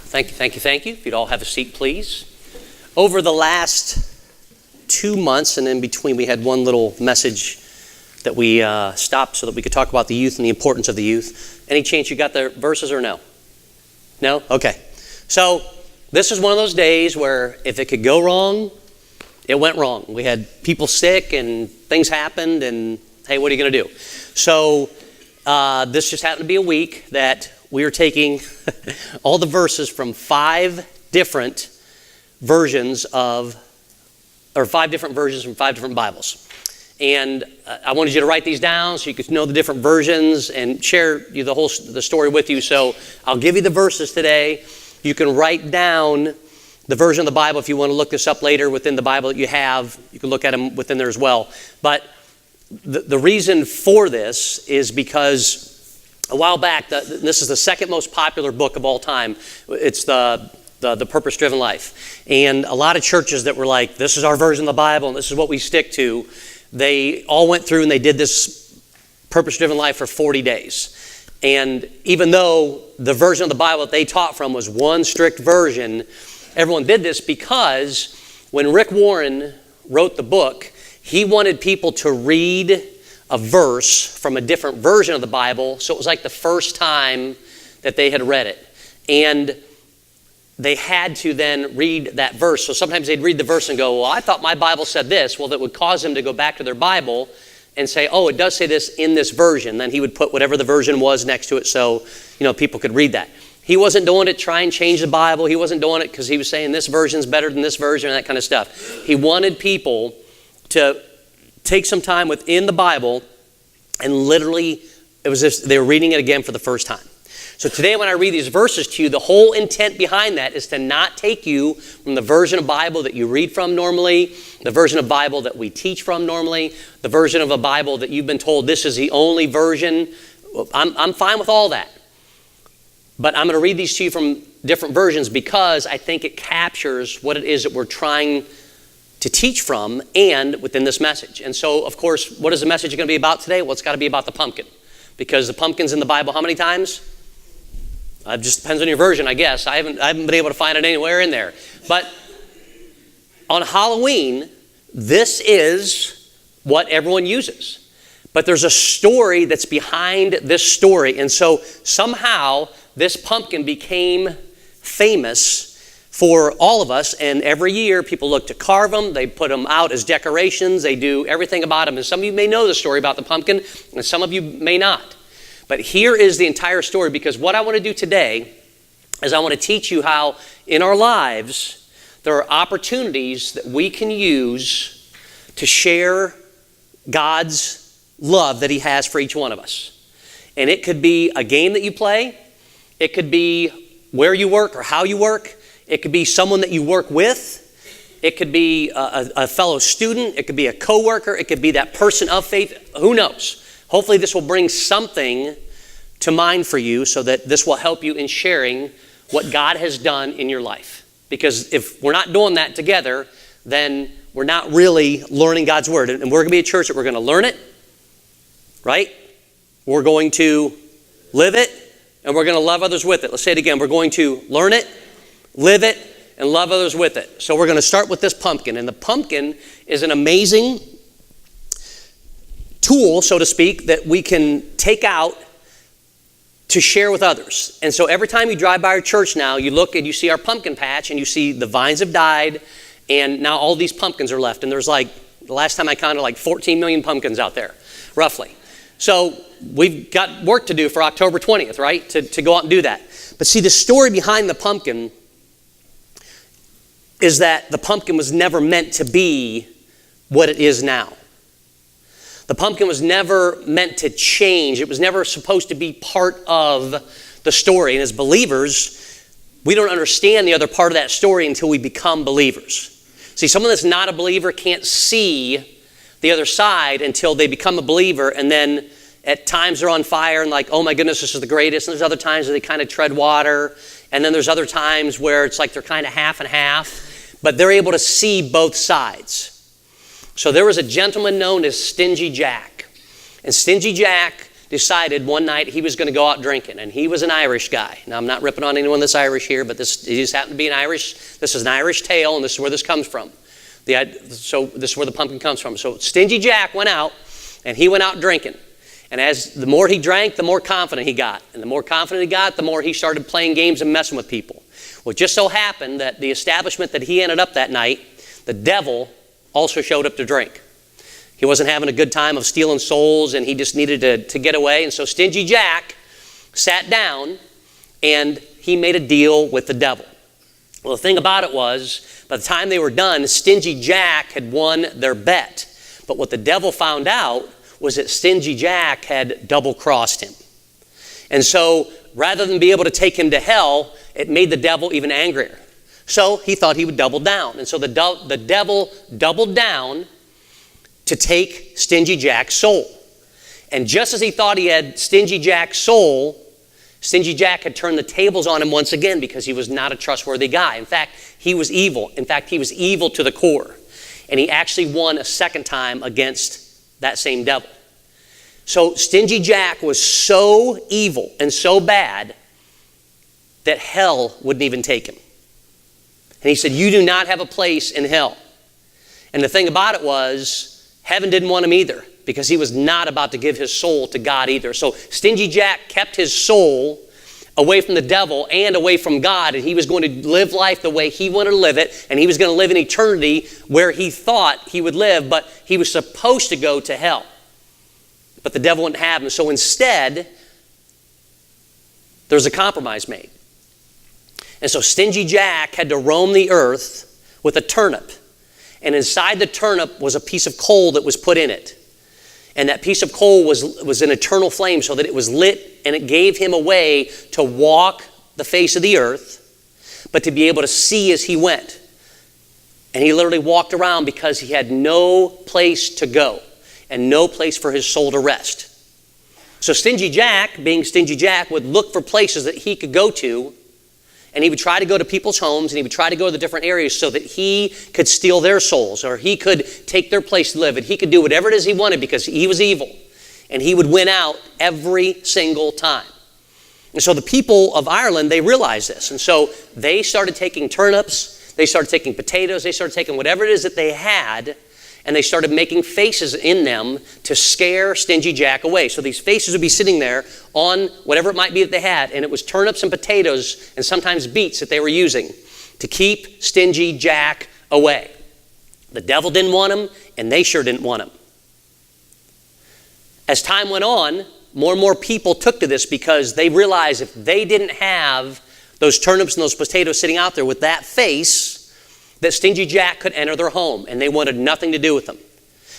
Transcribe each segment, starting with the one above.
Thank you. If you'd all have a seat, please. Over the last 2 months, and in between, we had one little message that we stopped so that we could talk about the youth and the importance of the youth. Any chance you got the verses or no? No? Okay. So this is one of those days where if it could go wrong, it went wrong. We had people sick and things happened, and hey, what are you going to do? So this just happened to be a week that we are taking all the verses from 5 different versions from 5 different Bibles. And I wanted you to write these down so you could know the different versions and share the story with you. So I'll give you the verses today. You can write down the version of the Bible if you want to look this up later within the Bible that you have. You can look at them within there as well. But the reason for this is because a while back, this is the second most popular book of all time. It's the Purpose-Driven Life. And a lot of churches that were like, this is our version of the Bible and this is what we stick to, they all went through and they did this Purpose-Driven Life for 40 days. And even though the version of the Bible that they taught from was one strict version, everyone did this because when Rick Warren wrote the book, he wanted people to read a verse from a different version of the Bible, so it was like the first time that they had read it. And they had to then read that verse. So sometimes they'd read the verse and go, well, I thought my Bible said this. Well, that would cause them to go back to their Bible and say, oh, it does say this in this version. Then he would put whatever the version was next to it so people could read that. He wasn't doing it to try and change the Bible. He wasn't doing it because he was saying this version's better than this version and that kind of stuff. He wanted people to take some time within the Bible and literally, it was just, they were reading it again for the first time. So today when I read these verses to you, the whole intent behind that is to not take you from the version of Bible that you read from normally, the version of Bible that we teach from normally, the version of a Bible that you've been told this is the only version. I'm fine with all that. But I'm going to read these to you from different versions because I think it captures what it is that we're trying to teach from and within this message. And so, of course, what is the message going to be about today? Well, it's got to be about the pumpkin. Because the pumpkin's in the Bible how many times? It just depends on your version, I guess. I haven't been able to find it anywhere in there. But on Halloween, this is what everyone uses. But there's a story that's behind this story. And so somehow this pumpkin became famous for all of us, and every year people look to carve them, they put them out as decorations, they do everything about them. And some of you may know the story about the pumpkin, and some of you may not. But here is the entire story, because what I want to do today is I want to teach you how in our lives there are opportunities that we can use to share God's love that He has for each one of us. And it could be a game that you play, it could be where you work or how you work, it could be someone that you work with. It could be a fellow student. It could be a coworker. It could be that person of faith. Who knows? Hopefully this will bring something to mind for you so that this will help you in sharing what God has done in your life. Because if we're not doing that together, then we're not really learning God's Word. And we're going to be a church that we're going to learn it, right? We're going to live it, and we're going to love others with it. Let's say it again. We're going to learn it, live it, and love others with it. So we're going to start with this pumpkin. And the pumpkin is an amazing tool, so to speak, that we can take out to share with others. And so every time you drive by our church now, you look and you see our pumpkin patch and you see the vines have died and now all these pumpkins are left. And there's the last time I counted 14 million pumpkins out there, roughly. So we've got work to do for October 20th, right? To go out and do that. But see, the story behind the pumpkin is that the pumpkin was never meant to be what it is now. The pumpkin was never meant to change. It was never supposed to be part of the story. And as believers, we don't understand the other part of that story until we become believers. See, someone that's not a believer can't see the other side until they become a believer, and then at times they're on fire and oh my goodness, this is the greatest. And there's other times where they kind of tread water. And then there's other times where it's they're kind of half and half. But they're able to see both sides. So there was a gentleman known as Stingy Jack. And Stingy Jack decided one night he was going to go out drinking, and he was an Irish guy. Now, I'm not ripping on anyone that's Irish here, but this just happened to be this is an Irish tale, and this is where this comes from. So this is where the pumpkin comes from. So Stingy Jack went out, and he went out drinking. And the more he drank, the more confident he got. And the more confident he got, the more he started playing games and messing with people. Well, it just so happened that the establishment that he ended up that night, the devil also showed up to drink. He wasn't having a good time of stealing souls, and he just needed to get away. And so Stingy Jack sat down, and he made a deal with the devil. Well, the thing about it was, by the time they were done, Stingy Jack had won their bet. But what the devil found out was that Stingy Jack had double-crossed him. And so, rather than be able to take him to hell, it made the devil even angrier. So, he thought he would double down. And so the devil doubled down to take Stingy Jack's soul. And just as he thought he had Stingy Jack's soul, Stingy Jack had turned the tables on him once again because he was not a trustworthy guy. In fact, he was evil. In fact, he was evil to the core. And he actually won a second time against that same devil. So Stingy Jack was so evil and so bad that hell wouldn't even take him. And he said, "You do not have a place in hell." And the thing about it was, heaven didn't want him either, because he was not about to give his soul to God either. So Stingy Jack kept his soul away from the devil and away from God, and he was going to live life the way he wanted to live it, and he was going to live in eternity where he thought he would live, but he was supposed to go to hell. But the devil wouldn't have him. So instead, there was a compromise made. And so Stingy Jack had to roam the earth with a turnip. And inside the turnip was a piece of coal that was put in it. And that piece of coal was an eternal flame, so that it was lit, and it gave him a way to walk the face of the earth, but to be able to see as he went. And he literally walked around because he had no place to go and no place for his soul to rest. So Stingy Jack, being Stingy Jack, would look for places that he could go to, and he would try to go to people's homes, and he would try to go to the different areas so that he could steal their souls, or he could take their place to live, and he could do whatever it is he wanted because he was evil. And he would win out every single time. And so the people of Ireland, they realized this. And so they started taking turnips, they started taking potatoes, they started taking whatever it is that they had, and they started making faces in them to scare Stingy Jack away. So these faces would be sitting there on whatever it might be that they had, and it was turnips and potatoes and sometimes beets that they were using to keep Stingy Jack away. The devil didn't want him, and they sure didn't want him. As time went on, more and more people took to this because they realized if they didn't have those turnips and those potatoes sitting out there with that face, that Stingy Jack could enter their home, and they wanted nothing to do with them.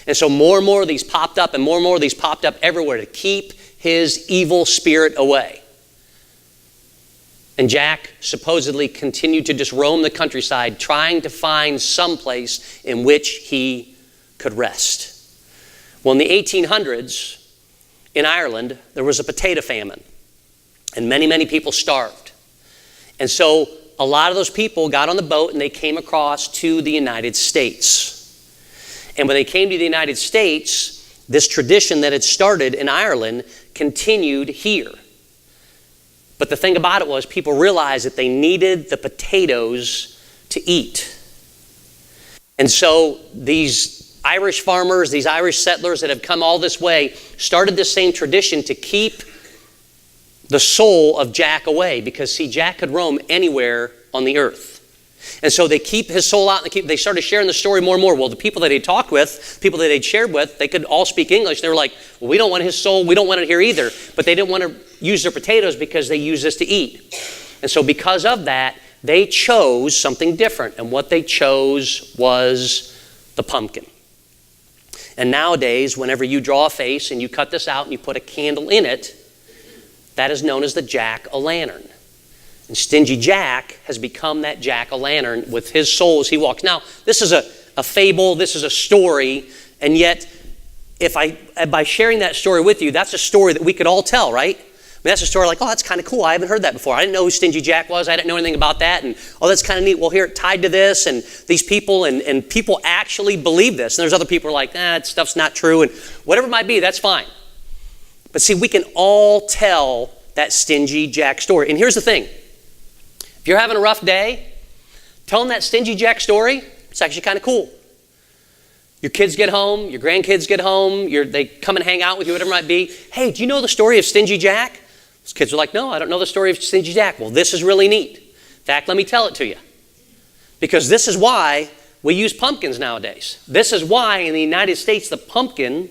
And so more and more of these popped up, and more of these popped up everywhere to keep his evil spirit away. And Jack supposedly continued to just roam the countryside, trying to find some place in which he could rest. Well, in the 1800s, in Ireland, there was a potato famine, and many, many people starved. And so a lot of those people got on the boat and they came across to the United States. And when they came to the United States, this tradition that had started in Ireland continued here. But the thing about it was people realized that they needed the potatoes to eat. And so these Irish farmers, these Irish settlers that have come all this way, started this same tradition to keep the soul of Jack away, because see, Jack could roam anywhere on the earth. And so they keep his soul out, and they started sharing the story more and more. Well, the people that he talked with, people that they'd shared with, they could all speak English. They were like, well, we don't want his soul, we don't want it here either. But they didn't want to use their potatoes because they use this to eat. And so because of that, they chose something different. And what they chose was the pumpkin. And nowadays, whenever you draw a face and you cut this out and you put a candle in it, that is known as the jack-o'-lantern. And Stingy Jack has become that jack-o'-lantern with his soul as he walks. Now, this is a fable, this is a story, and yet, by sharing that story with you, that's a story that we could all tell, right? I mean, that's a story like, oh, that's kind of cool. I haven't heard that before. I didn't know who Stingy Jack was. I didn't know anything about that. And, oh, that's kind of neat. Well, here, tied to this, and these people, and people actually believe this. And there's other people who are like, that stuff's not true, and whatever it might be, that's fine. But see, we can all tell that Stingy Jack story. And here's the thing. If you're having a rough day, telling that Stingy Jack story, it's actually kind of cool. Your kids get home, your grandkids get home, they come and hang out with you, whatever it might be. Hey, do you know the story of Stingy Jack? Those kids are like, no, I don't know the story of Stingy Jack. Well, this is really neat. In fact, let me tell it to you. Because this is why we use pumpkins nowadays. This is why in the United States the pumpkin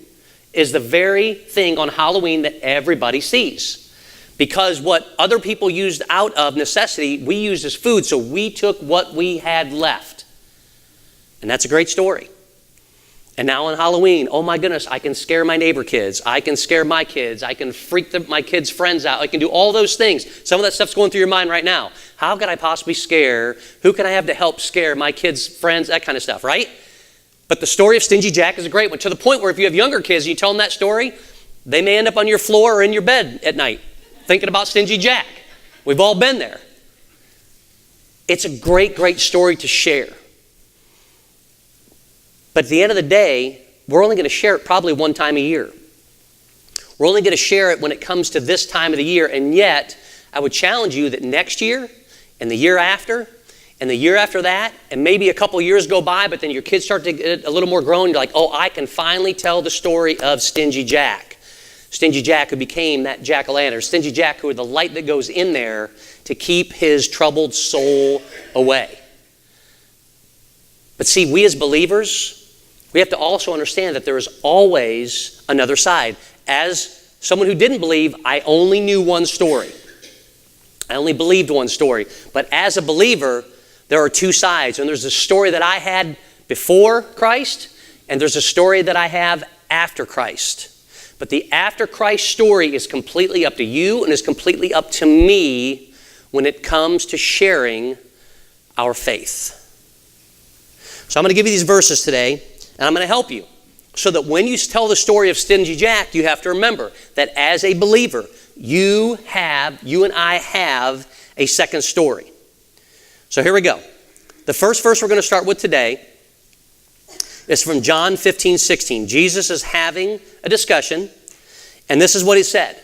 is the very thing on Halloween that everybody sees. Because what other people used out of necessity, we used as food, so we took what we had left. And that's a great story. And now on Halloween, oh my goodness, I can scare my neighbor kids. I can scare my kids. I can freak my kids' friends out. I can do all those things. Some of that stuff's going through your mind right now. How could I possibly scare? Who can I have to help scare my kids' friends? That kind of stuff, right? But the story of Stingy Jack is a great one, to the point where if you have younger kids and you tell them that story, they may end up on your floor or in your bed at night thinking about Stingy Jack. We've all been there. It's a great, great story to share. But at the end of the day, we're only going to share it probably one time a year. We're only going to share it when it comes to this time of the year. And yet, I would challenge you that next year, and the year after, and the year after that, and maybe a couple years go by, but then your kids start to get a little more grown. You're like, oh, I can finally tell the story of Stingy Jack. Stingy Jack who became that jack-o'-lantern. Stingy Jack who was the light that goes in there to keep his troubled soul away. But see, we as believers, we have to also understand that there is always another side. As someone who didn't believe, I only knew one story. I only believed one story. But as a believer, there are two sides. And there's a story that I had before Christ, and there's a story that I have after Christ. But the after Christ story is completely up to you and is completely up to me when it comes to sharing our faith. So I'm going to give you these verses today, and I'm going to help you so that when you tell the story of Stingy Jack, you have to remember that as a believer, you and I have a second story. So here we go. The first verse we're going to start with today is from John 15:16. Jesus is having a discussion, and this is what he said.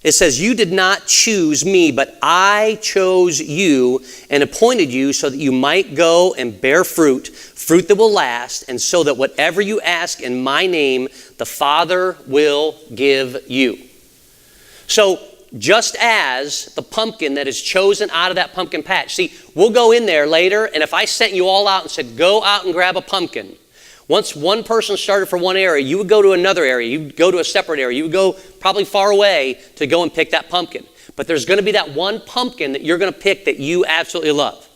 It says, you did not choose me, but I chose you and appointed you so that you might go and bear fruit that will last, and so that whatever you ask in my name, the Father will give you. So just as the pumpkin that is chosen out of that pumpkin patch. See, we'll go in there later, and if I sent you all out and said, go out and grab a pumpkin, once one person started for one area, you would go to another area. You would go to a separate area. You would go probably far away to go and pick that pumpkin. But there's going to be that one pumpkin that you're going to pick that you absolutely love.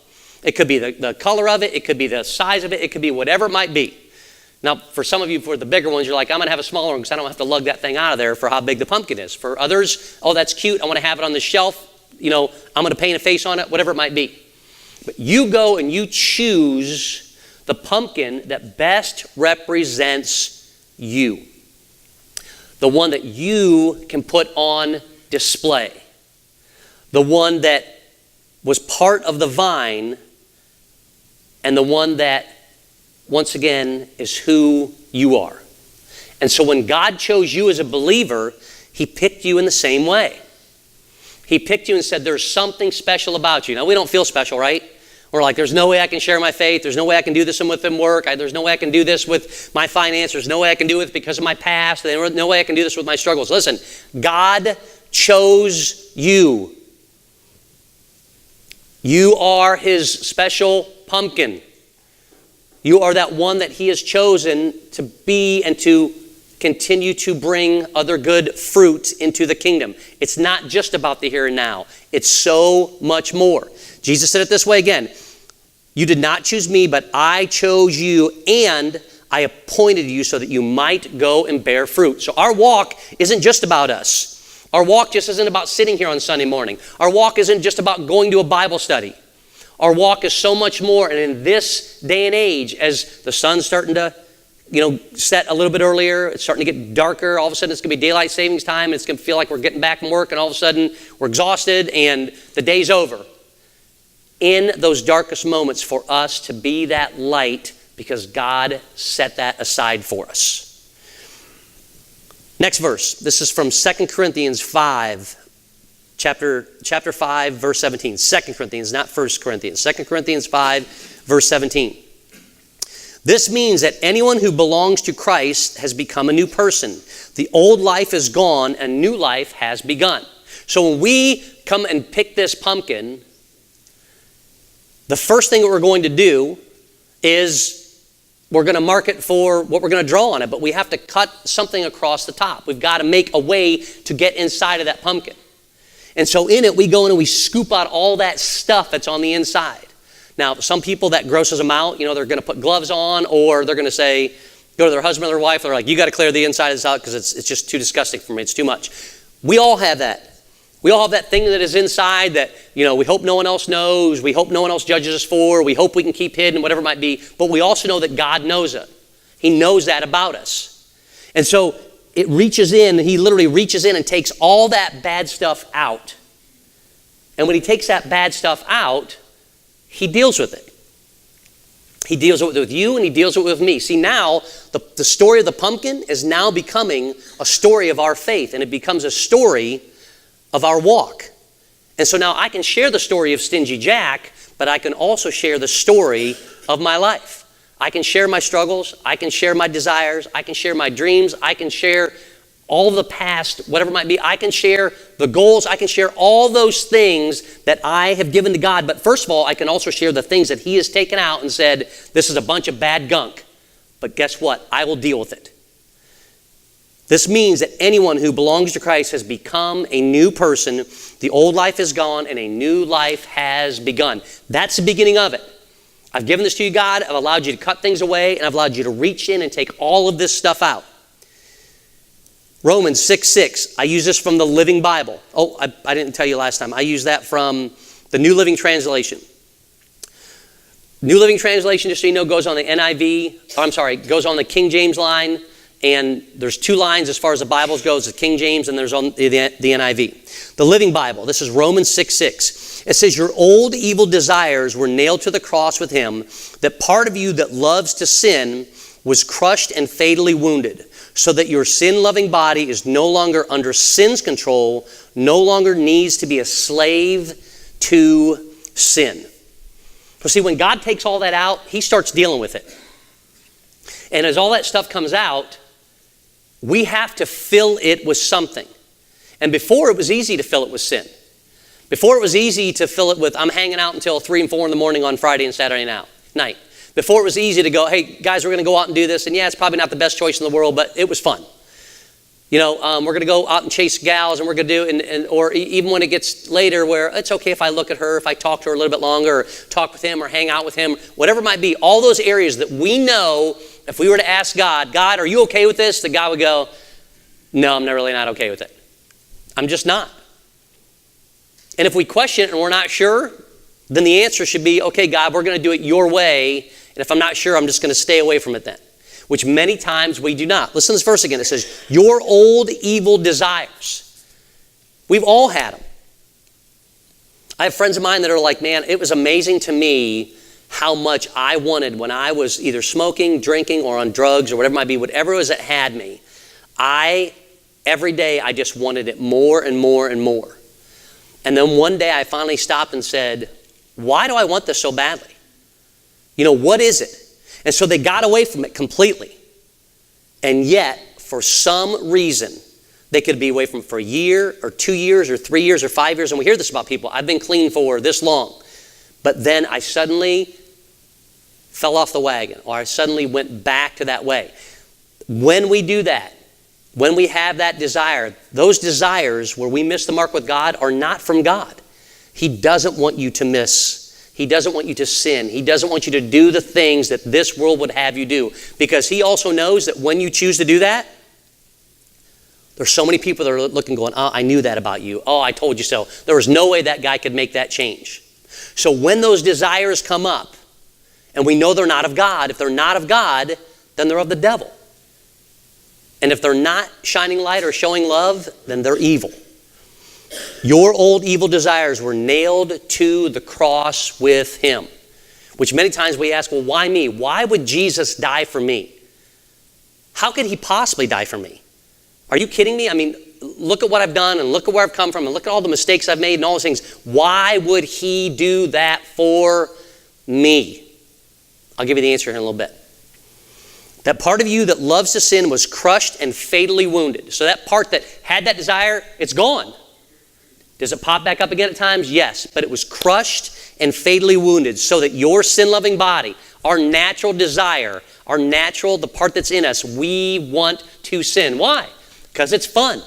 It could be the color of it. It could be the size of it. It could be whatever it might be. Now, for some of you, for the bigger ones, you're like, I'm going to have a smaller one because I don't have to lug that thing out of there for how big the pumpkin is. For others, oh, that's cute. I want to have it on the shelf. I'm going to paint a face on it, whatever it might be. But you go and you choose the pumpkin that best represents you. The one that you can put on display. The one that was part of the vine, and the one that, once again, is who you are. And so when God chose you as a believer, he picked you in the same way. He picked you and said, there's something special about you. Now, we don't feel special, right? We're like, there's no way I can share my faith. There's no way I can do this within work. There's no way I can do this with my finance. There's no way I can do it because of my past. There's no way I can do this with my struggles. Listen, God chose you. You are his special pumpkin. You are that one that he has chosen to be and to continue to bring other good fruit into the kingdom. It's not just about the here and now. It's so much more. Jesus said it this way again. You did not choose me, but I chose you, and I appointed you so that you might go and bear fruit. So our walk isn't just about us. Our walk just isn't about sitting here on Sunday morning. Our walk isn't just about going to a Bible study. Our walk is so much more. And in this day and age, as the sun's starting to set a little bit earlier, it's starting to get darker, all of a sudden it's going to be daylight savings time, and it's going to feel like we're getting back from work, and all of a sudden we're exhausted and the day's over. In those darkest moments, for us to be that light because God set that aside for us. Next verse. This is from 2 Corinthians 5, chapter 5, verse 17. 2 Corinthians, not 1 Corinthians. 2 Corinthians 5, verse 17. This means that anyone who belongs to Christ has become a new person. The old life is gone and new life has begun. So when we come and pick this pumpkin, the first thing that we're going to do is we're going to mark it for what we're going to draw on it, but we have to cut something across the top. We've got to make a way to get inside of that pumpkin. And so in it, we go in and we scoop out all that stuff that's on the inside. Now, some people, that grosses them out. You know, they're going to put gloves on, or they're going to say, go to their husband or their wife, they're like, you got to clear the inside of this out because it's just too disgusting for me. It's too much. We all have that. We all have that thing that is inside that, you know, we hope no one else knows. We hope no one else judges us for. We hope we can keep hidden, whatever it might be. But we also know that God knows it. He knows that about us. And so it reaches in, he literally reaches in and takes all that bad stuff out. And when he takes that bad stuff out, he deals with it. He deals with you and he deals with me. See, now the story of the pumpkin is now becoming a story of our faith, and it becomes a story of our walk. And so now I can share the story of Stingy Jack, but I can also share the story of my life. I can share my struggles. I can share my desires. I can share my dreams. I can share all the past, whatever it might be. I can share the goals. I can share all those things that I have given to God. But first of all, I can also share the things that he has taken out and said, this is a bunch of bad gunk. But guess what? I will deal with it. This means that anyone who belongs to Christ has become a new person. The old life is gone and a new life has begun. That's the beginning of it. I've given this to you, God. I've allowed you to cut things away, and I've allowed you to reach in and take all of this stuff out. Romans 6:6. I use this from the Living Bible. Oh, I didn't tell you last time. I use that from the New Living Translation. New Living Translation, just so you know, goes on the goes on the King James line. And there's two lines as far as the Bibles goes, the King James, and there's on the NIV. The Living Bible, this is Romans 6:6. It says, your old evil desires were nailed to the cross with him, that part of you that loves to sin was crushed and fatally wounded, so that your sin-loving body is no longer under sin's control, no longer needs to be a slave to sin. So see, when God takes all that out, he starts dealing with it. And as all that stuff comes out, we have to fill it with something. And before, it was easy to fill it with sin. Before, it was easy to fill it with, I'm hanging out until 3 and 4 in the morning on Friday and Saturday night. Before, it was easy to go, hey, guys, we're going to go out and do this. And yeah, it's probably not the best choice in the world, but it was fun. You know, we're going to go out and chase gals, and we're going to do, or even when it gets later where it's okay if I look at her, if I talk to her a little bit longer, or talk with him, or hang out with him, whatever it might be, all those areas that we know, if we were to ask God, are you okay with this? The God would go, no, I'm really not okay with it. I'm just not. And if we question it and we're not sure, then the answer should be, okay, God, we're going to do it your way. And if I'm not sure, I'm just going to stay away from it then. Which many times we do not. Listen to this verse again. It says, your old evil desires. We've all had them. I have friends of mine that are like, man, it was amazing to me how much I wanted when I was either smoking, drinking, or on drugs, or whatever it might be, whatever it was that had me. Every day, I just wanted it more and more and more. And then one day, I finally stopped and said, why do I want this so badly? You know, what is it? And so they got away from it completely. And yet, for some reason, they could be away from it for a year, or 2 years, or 3 years, or 5 years. And we hear this about people. I've been clean for this long. But then I suddenly fell off the wagon, or I suddenly went back to that way. When we do that, when we have that desire, those desires where we miss the mark with God are not from God. He doesn't want you to miss. He doesn't want you to sin. He doesn't want you to do the things that this world would have you do. Because he also knows that when you choose to do that, there's so many people that are looking going, oh, I knew that about you. Oh, I told you so. There was no way that guy could make that change. So when those desires come up, and we know they're not of God, if they're not of God, then they're of the devil. And if they're not shining light or showing love, then they're evil. Your old evil desires were nailed to the cross with him. Which many times we ask, well, why me? Why would Jesus die for me? How could he possibly die for me? Are you kidding me? I mean, look at what I've done and look at where I've come from and look at all the mistakes I've made and all those things. Why would he do that for me? I'll give you the answer here in a little bit. That part of you that loves to sin was crushed and fatally wounded. So that part that had that desire, it's gone. Does it pop back up again at times? Yes, but it was crushed and fatally wounded so that your sin-loving body, our natural desire, the part that's in us, we want to sin. Why? Because it's fun.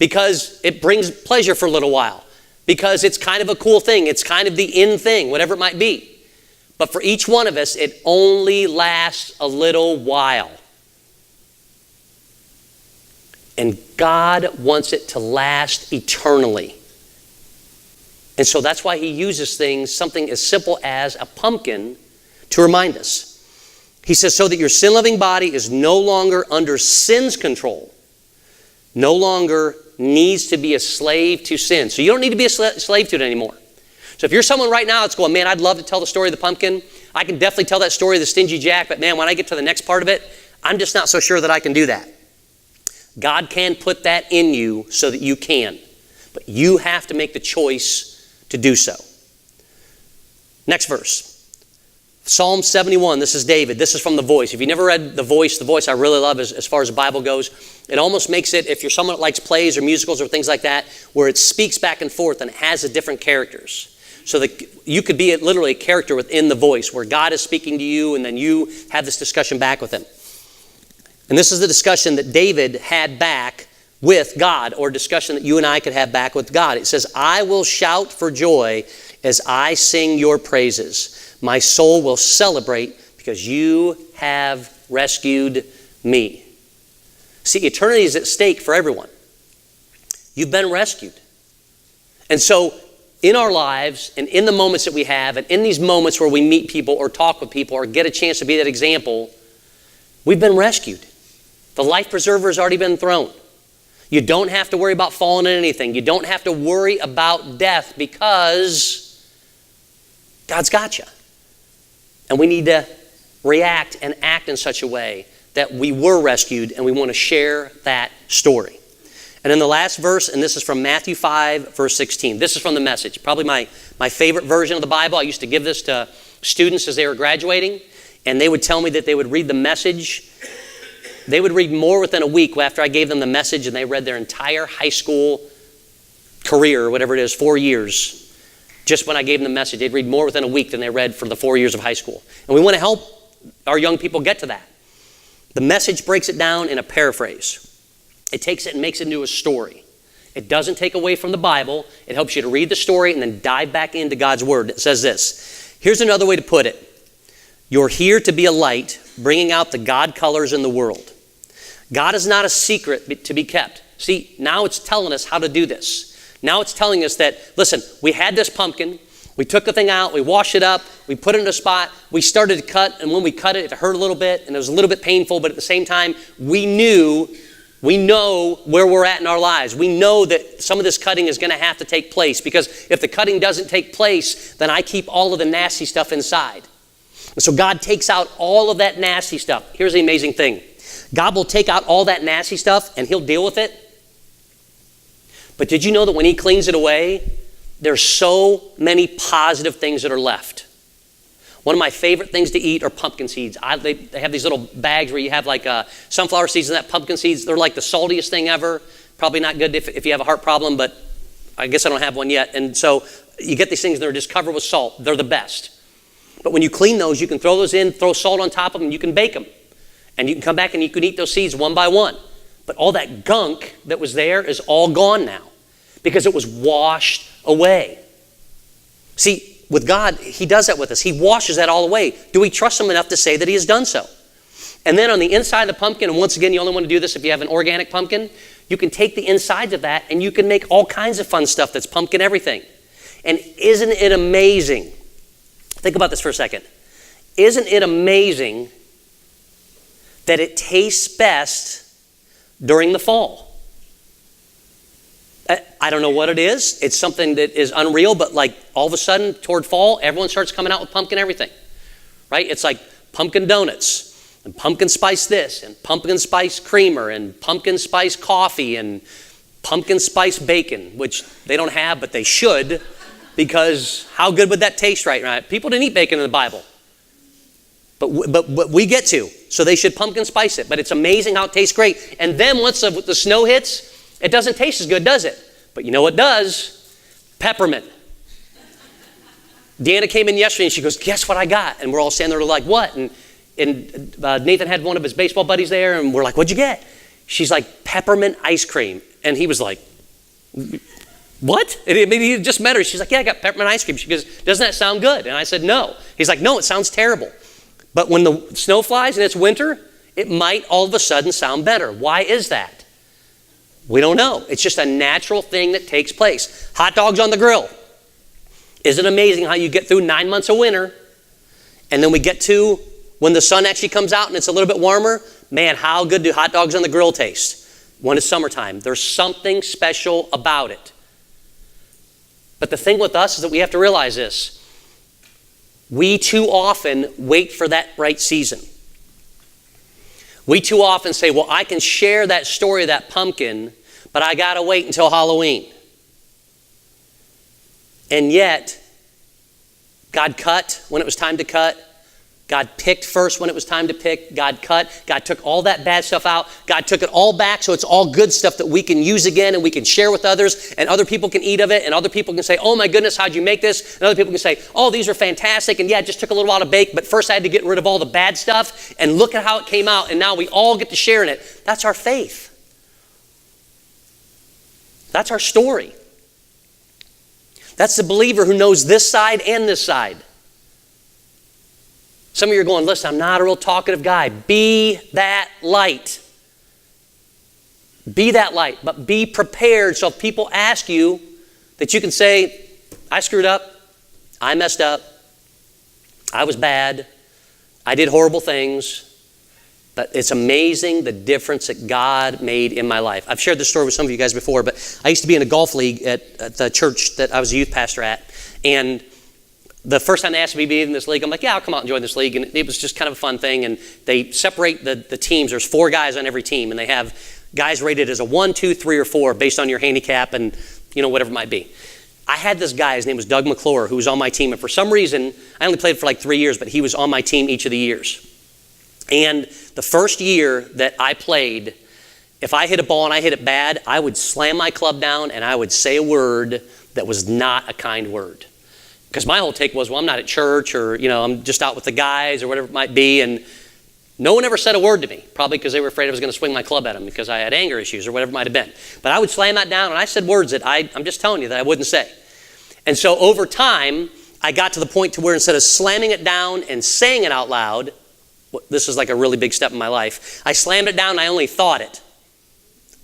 Because it brings pleasure for a little while. Because it's kind of a cool thing. It's kind of the in thing, whatever it might be. But for each one of us, it only lasts a little while. And God wants it to last eternally. And so that's why he uses something as simple as a pumpkin, to remind us. He says, so that your sin-loving body is no longer under sin's control, no longer needs to be a slave to sin. So you don't need to be a slave to it anymore. So if you're someone right now that's going, man, I'd love to tell the story of the pumpkin. I can definitely tell that story of the stingy Jack, but man, when I get to the next part of it, I'm just not so sure that I can do that. God can put that in you so that you can. But you have to make the choice to do so. Next verse. Psalm 71, this is David. This is from The Voice. If you never read The Voice I really love as far as the Bible goes. It almost makes it, if you're someone that likes plays or musicals or things like that, where it speaks back and forth and has the different characters. So that you could be literally a character within The Voice, where God is speaking to you and then you have this discussion back with him. And this is the discussion that David had back with God, or discussion that you and I could have back with God. It says, I will shout for joy as I sing your praises. My soul will celebrate because you have rescued me. See, eternity is at stake for everyone. You've been rescued. And so in our lives and in the moments that we have and in these moments where we meet people or talk with people or get a chance to be that example, we've been rescued. The life preserver has already been thrown. You don't have to worry about falling in anything. You don't have to worry about death because God's got you. And we need to react and act in such a way that we were rescued, and we want to share that story. And in the last verse, and this is from Matthew 5, verse 16. This is from the Message. Probably my favorite version of the Bible. I used to give this to students as they were graduating, and they would tell me that they would read the Message. They would read more within a week after I gave them the Message, and they read their entire high school career, or whatever it is, 4 years. Just when I gave them the Message, they'd read more within a week than they read for the 4 years of high school. And we want to help our young people get to that. The Message breaks it down in a paraphrase. It takes it and makes it into a story. It doesn't take away from the Bible. It helps you to read the story and then dive back into God's Word. It says this. Here's another way to put it. You're here to be a light, bringing out the God colors in the world. God is not a secret to be kept. See, now it's telling us how to do this. Now it's telling us that, listen, we had this pumpkin, we took the thing out, we washed it up, we put it in a spot, we started to cut, and when we cut it, it hurt a little bit, and it was a little bit painful, but at the same time, we know where we're at in our lives. We know that some of this cutting is going to have to take place, because if the cutting doesn't take place, then I keep all of the nasty stuff inside. And so God takes out all of that nasty stuff. Here's the amazing thing. God will take out all that nasty stuff, and he'll deal with it. But did you know that when he cleans it away, there's so many positive things that are left? One of my favorite things to eat are pumpkin seeds. They have these little bags where you have like sunflower seeds and that pumpkin seeds. They're like the saltiest thing ever. Probably not good if you have a heart problem, but I guess I don't have one yet. And so you get these things and they're just covered with salt. They're the best. But when you clean those, you can throw those in, throw salt on top of them, and you can bake them. And you can come back and you can eat those seeds one by one. But all that gunk that was there is all gone now because it was washed away. See, with God, he does that with us. He washes that all away. Do we trust him enough to say that he has done so? And then on the inside of the pumpkin, and once again, you only want to do this if you have an organic pumpkin, you can take the insides of that and you can make all kinds of fun stuff that's pumpkin everything. And isn't it amazing? Think about this for a second. Isn't it amazing that it tastes best during the fall? I don't know what it is. It's something that is unreal, but like all of a sudden toward fall, everyone starts coming out with pumpkin everything, right? It's like pumpkin donuts and pumpkin spice this, and pumpkin spice creamer, and pumpkin spice coffee, and pumpkin spice bacon, which they don't have, but they should, because how good would that taste right now? People didn't eat bacon in the Bible. But we get to, so they should pumpkin spice it. But it's amazing how it tastes great. And then once the snow hits, it doesn't taste as good, does it? But you know what does? Peppermint. Deanna came in yesterday and she goes, guess what I got? And we're all standing there like, what? And Nathan had one of his baseball buddies there and we're like, what'd you get? She's like, peppermint ice cream. And he was like, what? I mean, he just met her. She's like, yeah, I got peppermint ice cream. She goes, doesn't that sound good? And I said, no. He's like, no, it sounds terrible. But when the snow flies and it's winter, it might all of a sudden sound better. Why is that? We don't know. It's just a natural thing that takes place. Hot dogs on the grill. Isn't it amazing how you get through 9 months of winter and then we get to when the sun actually comes out and it's a little bit warmer? Man, how good do hot dogs on the grill taste when it's summertime? There's something special about it. But the thing with us is that we have to realize this. We too often wait for that right season. We too often say, well, I can share that story of that pumpkin, but I got to wait until Halloween. And yet, God cut when it was time to cut. God picked first when it was time to pick. God cut. God took all that bad stuff out. God took it all back so it's all good stuff that we can use again and we can share with others and other people can eat of it and other people can say, oh my goodness, how'd you make this? And other people can say, oh, these are fantastic. And yeah, it just took a little while to bake, but first I had to get rid of all the bad stuff and look at how it came out and now we all get to share in it. That's our faith. That's our story. That's the believer who knows this side and this side. Some of you are going, listen, I'm not a real talkative guy. Be that light. Be that light, but be prepared so if people ask you that you can say, I screwed up, I messed up, I was bad, I did horrible things, but it's amazing the difference that God made in my life. I've shared this story with some of you guys before, but I used to be in a golf league at the church that I was a youth pastor at, and the first time they asked me to be in this league, I'm like, yeah, I'll come out and join this league. And it was just kind of a fun thing. And they separate the teams. There's 4 guys on every team. And they have guys rated as a 1, 2, 3, or 4 based on your handicap and, whatever it might be. I had this guy, his name was Doug McClure, who was on my team. And for some reason, I only played for like 3 years, but he was on my team each of the years. And the first year that I played, if I hit a ball and I hit it bad, I would slam my club down and I would say a word that was not a kind word. Because my whole take was, well, I'm not at church or, I'm just out with the guys or whatever it might be. And no one ever said a word to me, probably because they were afraid I was going to swing my club at them because I had anger issues or whatever it might have been. But I would slam that down and I said words that I'm just telling you that I wouldn't say. And so over time, I got to the point to where instead of slamming it down and saying it out loud, this is like a really big step in my life, I slammed it down and I only thought it.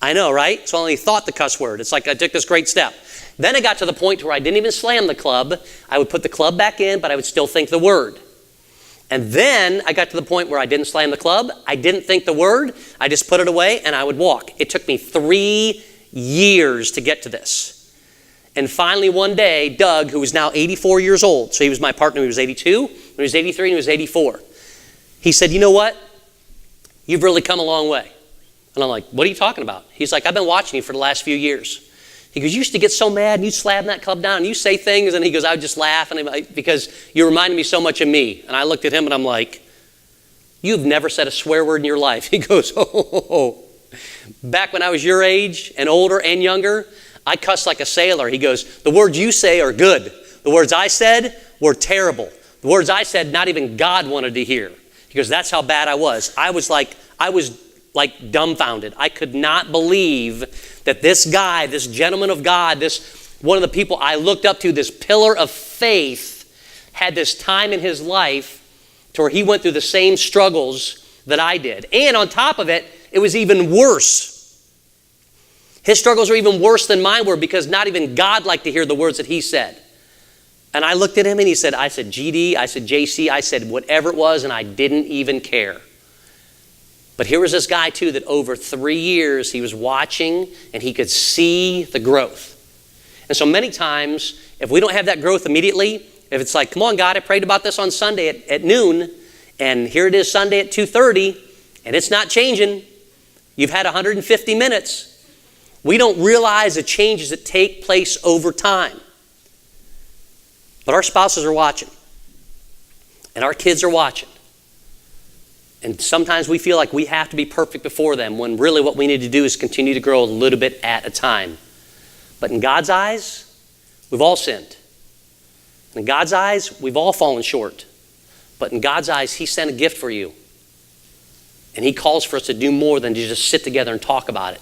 I know, right? So I only thought the cuss word. It's like I took this great step. Then I got to the point where I didn't even slam the club. I would put the club back in, but I would still think the word. And then I got to the point where I didn't slam the club. I didn't think the word. I just put it away and I would walk. It took me 3 years to get to this. And finally one day, Doug, who was now 84 years old, so he was my partner, he was 82, when he was 83 and he was 84. He said, you know what? You've really come a long way. And I'm like, what are you talking about? He's like, I've been watching you for the last few years. He goes, you used to get so mad and you slam that club down and you say things. And he goes, I would just laugh because you reminded me so much of me. And I looked at him and I'm like, you've never said a swear word in your life. He goes, oh. Back when I was your age and older and younger, I cussed like a sailor. He goes, the words you say are good. The words I said were terrible. The words I said, not even God wanted to hear. He goes, that's how bad I was. I was like dumbfounded. I could not believe that this guy, this gentleman of God, this one of the people I looked up to, this pillar of faith, had this time in his life to where he went through the same struggles that I did. And on top of it, it was even worse. His struggles were even worse than mine were because not even God liked to hear the words that he said. And I looked at him and I said, GD, I said, JC, I said whatever it was, and I didn't even care. But here was this guy too that over 3 years he was watching and he could see the growth. And so many times, if we don't have that growth immediately, if it's like, come on God, I prayed about this on Sunday at noon, And here it is Sunday at 2:30, and it's not changing. You've had 150 minutes. We don't realize the changes that take place over time. But our spouses are watching. And our kids are watching. And sometimes we feel like we have to be perfect before them, when really what we need to do is continue to grow a little bit at a time. But in God's eyes, we've all sinned. In God's eyes, we've all fallen short. But in God's eyes, He sent a gift for you. And He calls for us to do more than to just sit together and talk about it.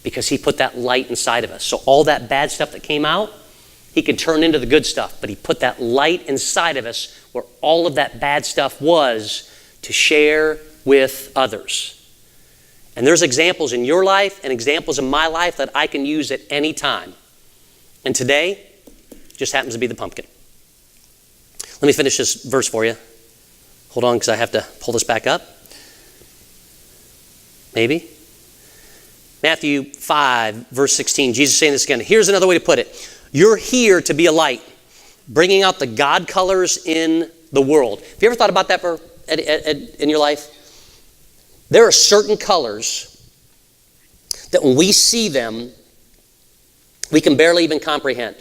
Because He put that light inside of us. So all that bad stuff that came out, He can turn into the good stuff. But He put that light inside of us where all of that bad stuff was, to share with others. And there's examples in your life and examples in my life that I can use at any time. And today just happens to be the pumpkin. Let me finish this verse for you. Hold on, because I have to pull this back up. Maybe. Matthew 5, verse 16. Jesus is saying this again. Here's another way to put it. You're here to be a light, bringing out the God colors in the world. Have you ever thought about that in your life? There are certain colors that when we see them, we can barely even comprehend.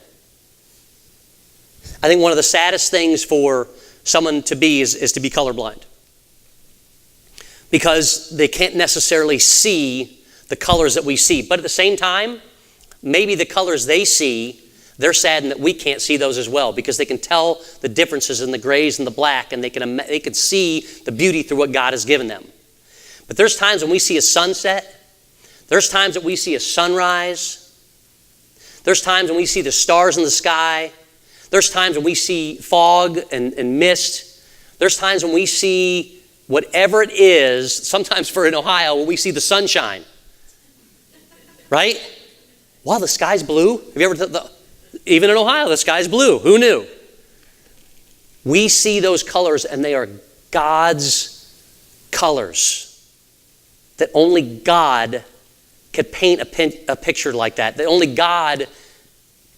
I think one of the saddest things for someone to be is to be colorblind. Because they can't necessarily see the colors that we see. But at the same time, maybe the colors they see, they're saddened that we can't see those as well, because they can tell the differences in the grays and the black, and they can see the beauty through what God has given them. But there's times when we see a sunset. There's times that we see a sunrise. There's times when we see the stars in the sky. There's times when we see fog and mist. There's times when we see whatever it is, sometimes in Ohio, when we see the sunshine. Right? Wow, the sky's blue. Have you ever... Even in Ohio, the sky's blue. Who knew? We see those colors, and they are God's colors. That only God could paint a picture like that. That only God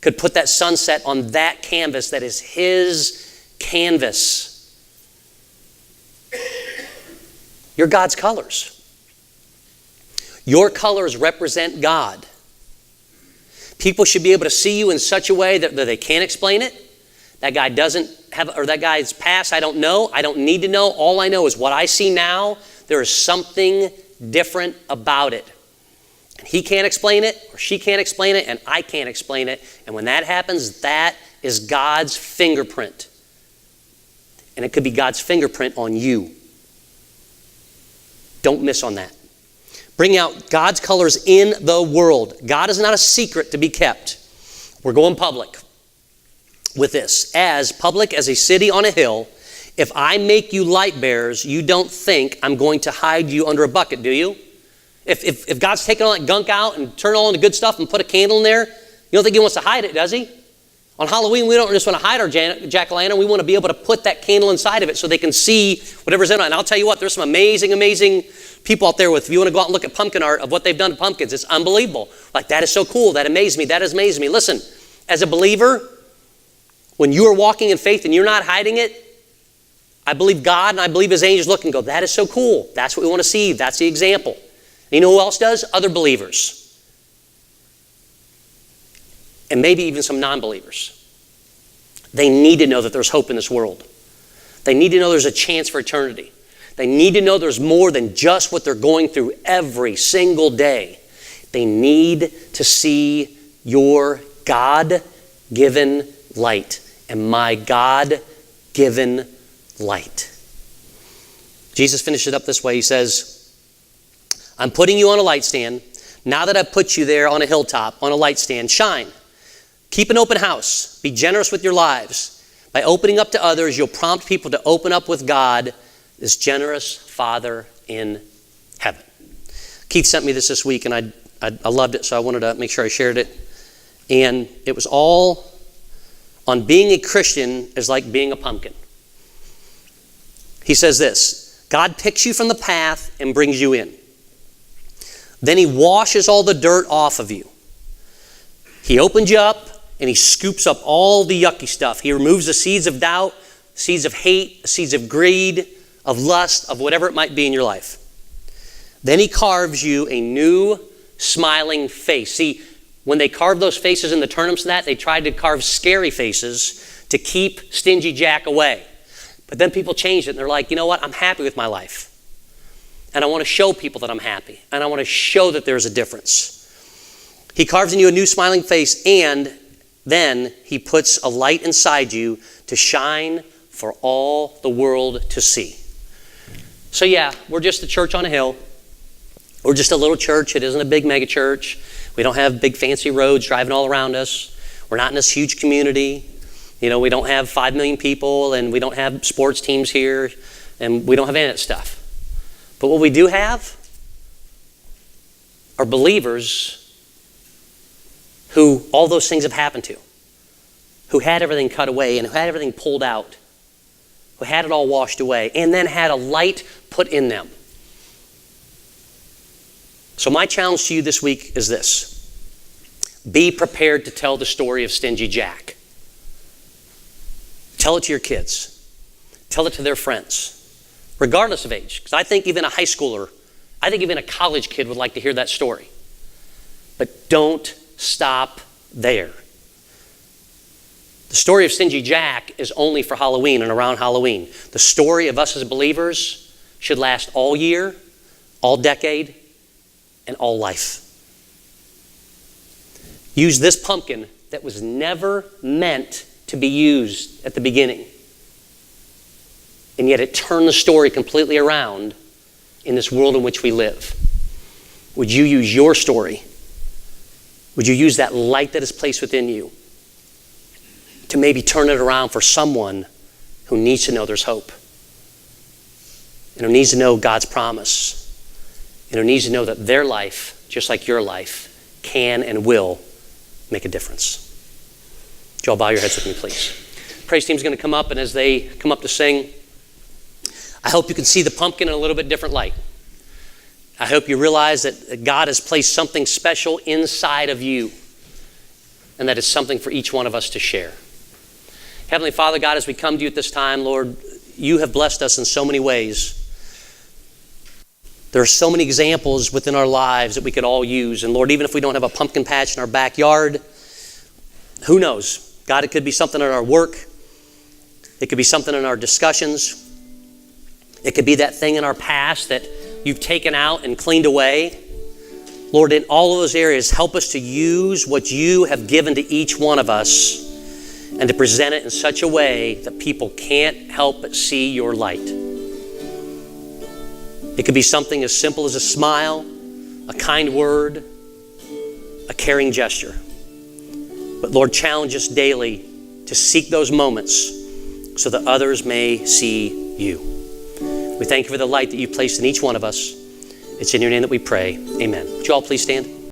could put that sunset on that canvas that is His canvas. You're God's colors. Your colors represent God. People should be able to see you in such a way that they can't explain it. That guy doesn't have, or that guy's past, I don't know. I don't need to know. All I know is what I see now. There is something different about it. And he can't explain it, or she can't explain it, and I can't explain it. And when that happens, that is God's fingerprint. And it could be God's fingerprint on you. Don't miss on that. Bring out God's colors in the world. God is not a secret to be kept. We're going public with this. As public as a city on a hill, if I make you light bearers, you don't think I'm going to hide you under a bucket, do you? If God's taken all that gunk out and turned all into good stuff and put a candle in there, you don't think He wants to hide it, does He? On Halloween, we don't just want to hide our jack-o'-lantern. We want to be able to put that candle inside of it so they can see whatever's in it. And I'll tell you what, there's some amazing, amazing people out there if you want to go out and look at pumpkin art of what they've done to pumpkins. It's unbelievable. Like, that is so cool. That amazed me. That has amazed me. Listen, as a believer, when you are walking in faith and you're not hiding it, I believe God and I believe His angels look and go, that is so cool. That's what we want to see. That's the example. And you know who else does? Other believers. And maybe even some non-believers. They need to know that there's hope in this world. They need to know there's a chance for eternity. They need to know there's more than just what they're going through every single day. They need to see your God-given light and my God-given light. Jesus finished it up this way. He says, I'm putting you on a light stand. Now that I've put you there on a hilltop, on a light stand, shine. Keep an open house. Be generous with your lives. By opening up to others, you'll prompt people to open up with God, this generous Father in heaven. Keith sent me this week, and I loved it, so I wanted to make sure I shared it. And it was all on being a Christian is like being a pumpkin. He says this, God picks you from the path and brings you in. Then He washes all the dirt off of you. He opens you up, and He scoops up all the yucky stuff. He removes the seeds of doubt, seeds of hate, seeds of greed, of lust, of whatever it might be in your life. Then he carves you a new smiling face. See, when they carved those faces in the turnips and that, they tried to carve scary faces to keep Stingy Jack away. But then people changed it and they're like, you know what? I'm happy with my life. And I want to show people that I'm happy. And I want to show that there's a difference. He carves in you a new smiling face, and then he puts a light inside you to shine for all the world to see. So yeah, we're just a church on a hill. We're just a little church. It isn't a big mega church. We don't have big fancy roads driving all around us. We're not in this huge community. You know, we don't have 5 million people, and we don't have sports teams here, and we don't have any of that stuff. But what we do have are believers who all those things have happened to, who had everything cut away and who had everything pulled out, who had it all washed away, and then had a light put in them. So my challenge to you this week is this. Be prepared to tell the story of Stingy Jack. Tell it to your kids. Tell it to their friends, regardless of age. Because I think even a high schooler, I think even a college kid would like to hear that story. But don't stop there. The story of Stingy Jack is only for Halloween and around Halloween. The story of us as believers should last all year, all decade, and all life. Use this pumpkin that was never meant to be used at the beginning. And yet it turned the story completely around in this world in which we live. Would you use your story? Would you use that light that is placed within you to maybe turn it around for someone who needs to know there's hope, and who needs to know God's promise, and who needs to know that their life, just like your life, can and will make a difference? Would you all bow your heads with me, please? Praise team's going to come up, and as they come up to sing, I hope you can see the pumpkin in a little bit different light. I hope you realize that God has placed something special inside of you, and that it's something for each one of us to share. Heavenly Father, God, as we come to you at this time, Lord, you have blessed us in so many ways. There are so many examples within our lives that we could all use. And Lord, even if we don't have a pumpkin patch in our backyard, who knows? God, it could be something in our work. It could be something in our discussions. It could be that thing in our past that you've taken out and cleaned away. Lord, in all of those areas, help us to use what you have given to each one of us and to present it in such a way that people can't help but see your light. It could be something as simple as a smile, a kind word, a caring gesture. But Lord, challenge us daily to seek those moments so that others may see you. We thank you for the light that you placed in each one of us. It's in your name that we pray. Amen. Would you all please stand?